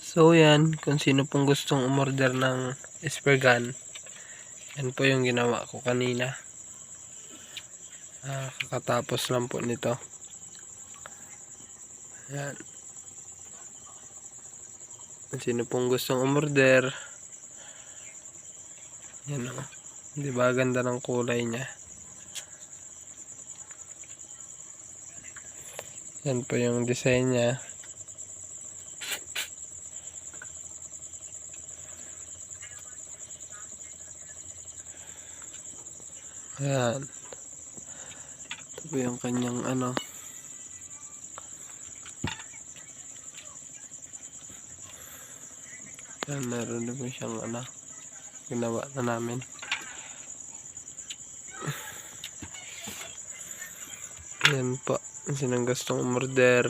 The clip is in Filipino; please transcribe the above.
So yan, kung sino pong gustong umorder ng spray gun, yan po yung ginawa ko kanina. Kakatapos lang po nito. Yan. Kung sino pong gustong umorder, yan o. Di ba ganda ng kulay niya? Yan po yung design niya. Ayan. Ito po yung kanyang ano. Ayan, meron na po siyang ano. Ginawa na namin. Ayan po. Sinong gustong umorder.